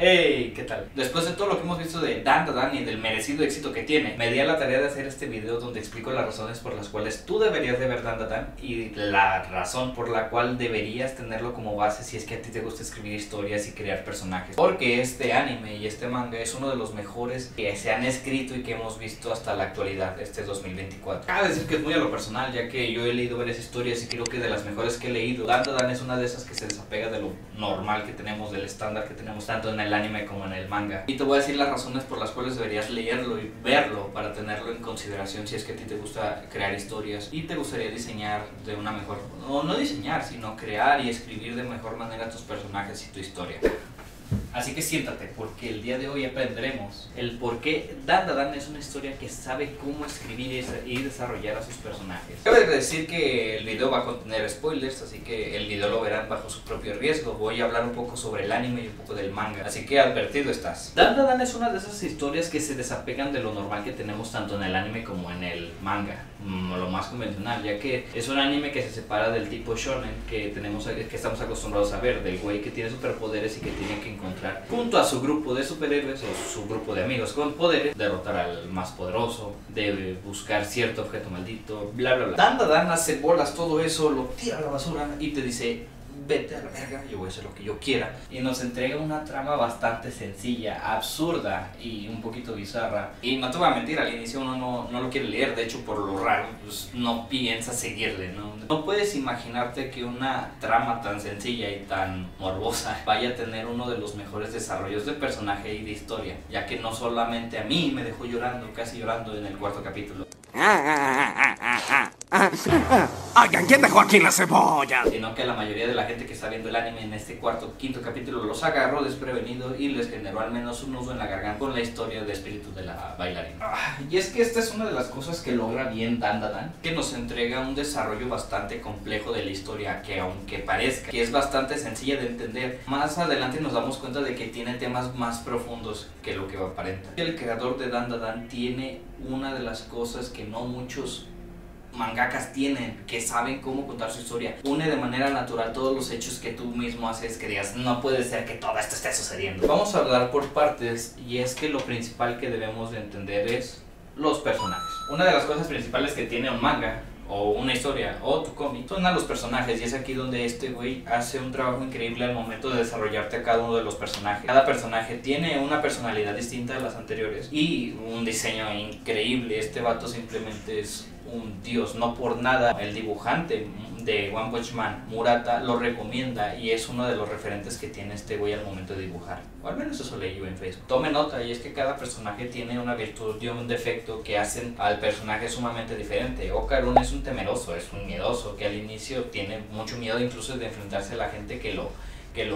Hey, ¿qué tal? Después de todo lo que hemos visto de Dandadan y del merecido éxito que tiene, me di a la tarea de hacer este video donde explico las razones por las cuales tú deberías de ver Dandadan y la razón por la cual deberías tenerlo como base si es que a ti te gusta escribir historias y crear personajes. Porque este anime y este manga es uno de los mejores que se han escrito y que hemos visto hasta la actualidad, este 2024. Cabe decir que es muy a lo personal, ya que yo he leído varias historias y creo que de las mejores que he leído, Dandadan es una de esas que se desapega de lo normal que tenemos, del estándar que tenemos tanto en el anime como en el manga. Y te voy a decir las razones por las cuales deberías leerlo y verlo para tenerlo en consideración si es que a ti te gusta crear historias y te gustaría diseñar de una mejor, no diseñar, sino crear y escribir de mejor manera tus personajes y tu historia. Así que siéntate, porque el día de hoy aprenderemos el por qué Dandadan es una historia que sabe cómo escribir y desarrollar a sus personajes. Cabe decir que el video va a contener spoilers, así que el video lo verán bajo su propio riesgo. Voy a hablar un poco sobre el anime y un poco del manga, así que advertido estás. Dandadan es una de esas historias que se desapegan de lo normal que tenemos tanto en el anime como en el manga, lo más convencional, ya que es un anime que se separa del tipo shonen que estamos acostumbrados a ver, del güey que tiene superpoderes y que tiene que encontrar junto a su grupo de superhéroes o su grupo de amigos con poderes, derrotar al más poderoso, de buscar cierto objeto maldito, bla bla bla. Dandadan hace bolas todo eso, lo tira a la basura y te dice: vete a la verga, yo voy a hacer lo que yo quiera. Y nos entrega una trama bastante sencilla, absurda y un poquito bizarra. Y no te voy a mentir, al inicio uno no lo quiere leer, de hecho por lo raro pues no piensa seguirle, No puedes imaginarte que una trama tan sencilla y tan morbosa vaya a tener uno de los mejores desarrollos de personaje y de historia, ya que no solamente a mí me dejó llorando, casi llorando en el cuarto capítulo. Oigan, ¿quién dejó aquí la cebolla? Sino que la mayoría de la gente que está viendo el anime en este quinto capítulo los agarró desprevenido y les generó al menos un nudo en la garganta con la historia de espíritu de la bailarina. Y es que esta es una de las cosas que logra bien Dandadan, que nos entrega un desarrollo bastante complejo de la historia, que aunque parezca que es bastante sencilla de entender, más adelante nos damos cuenta de que tiene temas más profundos que lo que aparenta. El creador de Dandadan tiene una de las cosas que no muchos mangakas tienen, que saben cómo contar su historia. Une de manera natural todos los hechos que tú mismo haces que digas, no puede ser que todo esto esté sucediendo. Vamos a hablar por partes, y es que lo principal que debemos de entender es los personajes. Una de las cosas principales que tiene un manga o una historia o tu cómic son a los personajes, y es aquí donde este güey hace un trabajo increíble al momento de desarrollarte a cada uno de los personajes. Cada personaje tiene una personalidad distinta a las anteriores y un diseño increíble. Este vato simplemente es un dios, no por nada el dibujante de One Punch Man, Murata, lo recomienda y es uno de los referentes que tiene este güey al momento de dibujar, o al menos eso leí yo en Facebook. Tome nota, y es que cada personaje tiene una virtud y un defecto que hacen al personaje sumamente diferente. Okarun es un temeroso, es un miedoso, que al inicio tiene mucho miedo incluso de enfrentarse a la gente que lo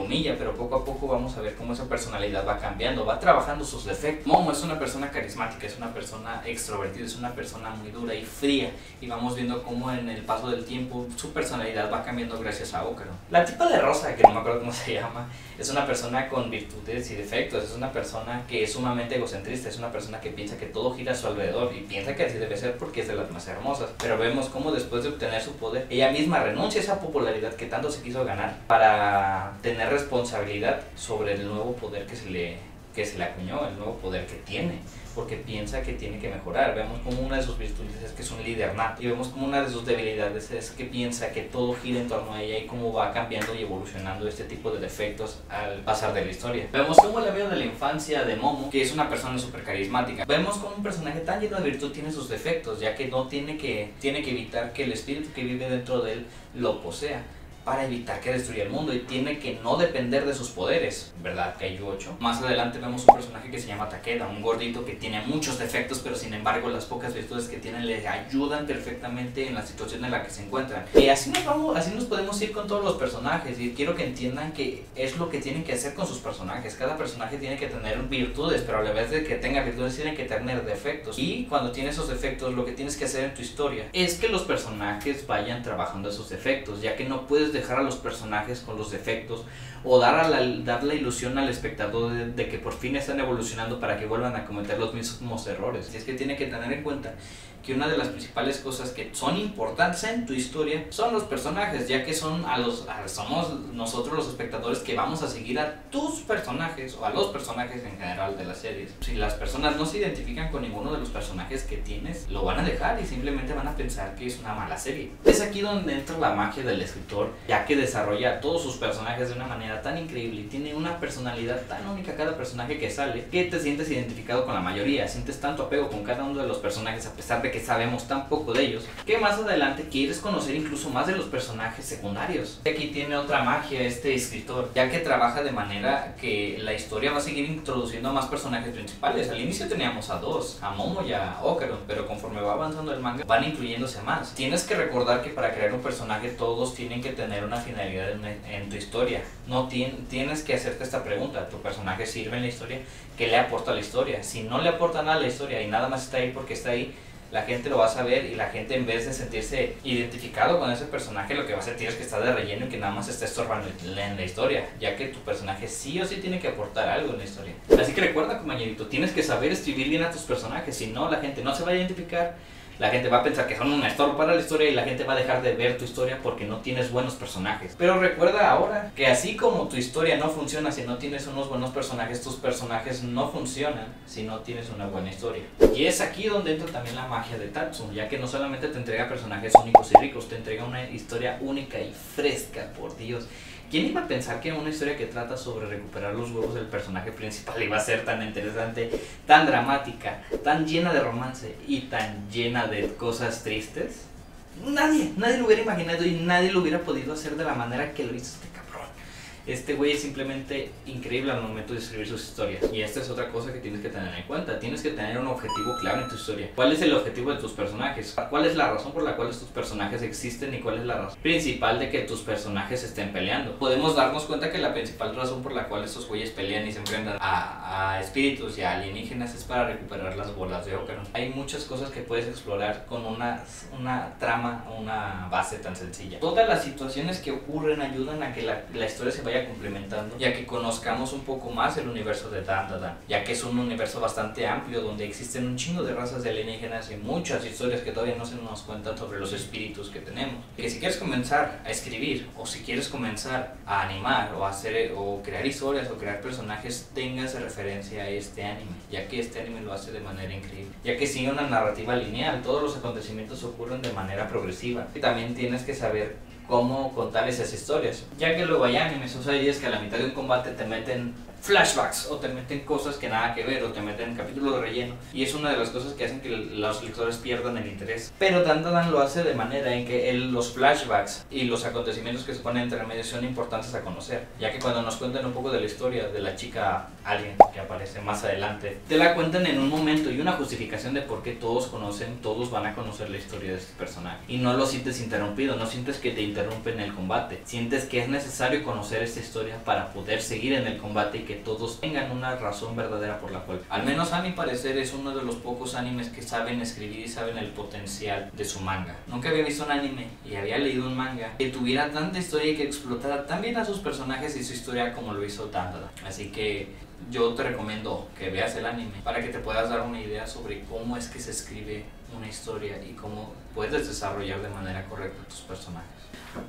humilla, pero poco a poco vamos a ver cómo esa personalidad va cambiando, va trabajando sus defectos. Momo es una persona carismática, es una persona extrovertida, es una persona muy dura y fría, y vamos viendo cómo en el paso del tiempo su personalidad va cambiando gracias a Okarun. La tipa de rosa, que no me acuerdo cómo se llama, es una persona con virtudes y defectos, es una persona que es sumamente egocentrista, es una persona que piensa que todo gira a su alrededor y piensa que así debe ser porque es de las más hermosas, pero vemos cómo después de obtener su poder, ella misma renuncia a esa popularidad que tanto se quiso ganar para tener responsabilidad sobre el nuevo poder que se le acuñó, el nuevo poder que tiene, porque piensa que tiene que mejorar. Vemos como una de sus virtudes es que es un líder nato, y vemos como una de sus debilidades es que piensa que todo gira en torno a ella, y cómo va cambiando y evolucionando este tipo de defectos al pasar de la historia. Vemos como el amigo de la infancia de Momo, que es una persona súper carismática. Vemos como un personaje tan lleno de virtud tiene sus defectos, ya que no tiene que evitar que el espíritu que vive dentro de él lo posea, para evitar que destruya el mundo, y tiene que no depender de sus poderes, ¿verdad? Kaiju 8. Más adelante vemos un personaje que se llama Takeda, un gordito que tiene muchos defectos, pero sin embargo las pocas virtudes que tiene le ayudan perfectamente en la situación en la que se encuentran. Y así nos podemos ir con todos los personajes, y quiero que entiendan que es lo que tienen que hacer con sus personajes. Cada personaje tiene que tener virtudes, pero a la vez de que tenga virtudes tiene que tener defectos, y cuando tiene esos defectos lo que tienes que hacer en tu historia es que los personajes vayan trabajando esos defectos, ya que no puedes dejar a los personajes con los defectos o dar la ilusión al espectador de que por fin están evolucionando para que vuelvan a cometer los mismos errores. Y es que tiene que tener en cuenta que una de las principales cosas que son importantes en tu historia son los personajes, ya que somos nosotros los espectadores que vamos a seguir a tus personajes o a los personajes en general de las series. Si las personas no se identifican con ninguno de los personajes que tienes, lo van a dejar y simplemente van a pensar que es una mala serie. Es aquí donde entra la magia del escritor, ya que desarrolla a todos sus personajes de una manera tan increíble y tiene una personalidad tan única cada personaje que sale, que te sientes identificado con la mayoría, sientes tanto apego con cada uno de los personajes a pesar de que sabemos tan poco de ellos, que más adelante quieres conocer incluso más de los personajes secundarios. Y aquí tiene otra magia este escritor, ya que trabaja de manera que la historia va a seguir introduciendo a más personajes principales. Al inicio teníamos a dos, a Momo y a Ocaron, pero conforme va avanzando el manga van incluyéndose más. Tienes que recordar que para crear un personaje todos tienen que tener una finalidad en tu historia. No tienes que hacerte esta pregunta: ¿tu personaje sirve en la historia? ¿Qué le aporta a la historia? Si no le aporta nada a la historia y nada más está ahí porque está ahí, la gente lo va a saber y la gente, en vez de sentirse identificado con ese personaje, lo que va a sentir es que está de relleno y que nada más está estorbando en la historia, ya que tu personaje sí o sí tiene que aportar algo en la historia. Así que recuerda, compañerito, tienes que saber escribir bien a tus personajes, si no la gente no se va a identificar, la gente va a pensar que son un estorbo para la historia y la gente va a dejar de ver tu historia porque no tienes buenos personajes. Pero recuerda ahora que así como tu historia no funciona si no tienes unos buenos personajes, tus personajes no funcionan si no tienes una buena historia. Y es aquí donde entra también la magia de Tatsumi, ya que no solamente te entrega personajes únicos y ricos, te entrega una historia única y fresca, por Dios. ¿Quién iba a pensar que una historia que trata sobre recuperar los huevos del personaje principal iba a ser tan interesante, tan dramática, tan llena de romance y tan llena de cosas tristes? Nadie lo hubiera imaginado y nadie lo hubiera podido hacer de la manera que lo hizo este cabrón. Este güey es simplemente increíble al momento de escribir sus historias. Y esta es otra cosa que tienes que tener en cuenta. Tienes que tener un objetivo claro en tu historia. ¿Cuál es el objetivo de tus personajes? ¿Cuál es la razón por la cual tus personajes existen? ¿Y cuál es la razón principal de que tus personajes estén peleando? Podemos darnos cuenta que la principal razón por la cual estos güeyes pelean y se enfrentan a espíritus y a alienígenas es para recuperar las bolas de Ocaron. Hay muchas cosas que puedes explorar con una trama, una base tan sencilla. Todas las situaciones que ocurren ayudan a que la historia se vaya complementando, ya que conozcamos un poco más el universo de Dandadan, ya que es un universo bastante amplio donde existen un chingo de razas de alienígenas y muchas historias que todavía no se nos cuentan sobre los espíritus que tenemos. Que si quieres comenzar a escribir o si quieres comenzar a animar o hacer o crear historias o crear personajes, tengas referencia a este anime, ya que este anime lo hace de manera increíble, ya que sigue una narrativa lineal, todos los acontecimientos ocurren de manera progresiva y también tienes que saber cómo contar esas historias, ya que luego hay animes o series que a la mitad de un combate te meten flashbacks o te meten cosas que nada que ver o te meten capítulos de relleno, y es una de las cosas que hacen que los lectores pierdan el interés. Pero Dandadan lo hace de manera en que los flashbacks y los acontecimientos que se ponen entre medio son importantes a conocer, ya que cuando nos cuentan un poco de la historia de la chica alien que aparece más adelante, te la cuentan en un momento y una justificación de por qué todos van a conocer la historia de este personaje, y no lo sientes interrumpido, no sientes que te interrumpen el combate, sientes que es necesario conocer esta historia para poder seguir en el combate y que todos tengan una razón verdadera por la cual, al menos a mi parecer, es uno de los pocos animes que saben escribir y saben el potencial de su manga. Nunca había visto un anime y había leído un manga que tuviera tanta historia y que explotara tan bien a sus personajes y su historia como lo hizo Dandadan. Así que yo te recomiendo que veas el anime para que te puedas dar una idea sobre cómo es que se escribe una historia y cómo puedes desarrollar de manera correcta tus personajes.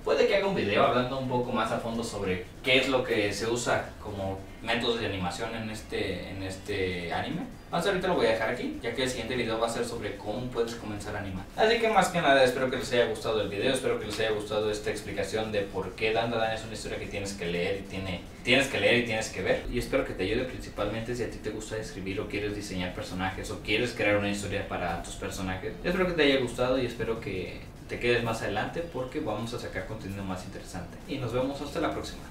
Puede que haga un video hablando un poco más a fondo sobre qué es lo que se usa como métodos de animación en este anime. Ahorita lo voy a dejar aquí, ya que el siguiente video va a ser sobre cómo puedes comenzar a animar. Así que más que nada espero que les haya gustado el video, espero que les haya gustado esta explicación de por qué Dandadan es una historia que tienes que leer y tienes que ver. Y espero que te ayude principalmente si a ti te gusta escribir o quieres diseñar personajes o quieres crear una historia para tus personajes. Espero que te haya gustado y espero que te quedes más adelante porque vamos a sacar contenido más interesante. Y nos vemos hasta la próxima.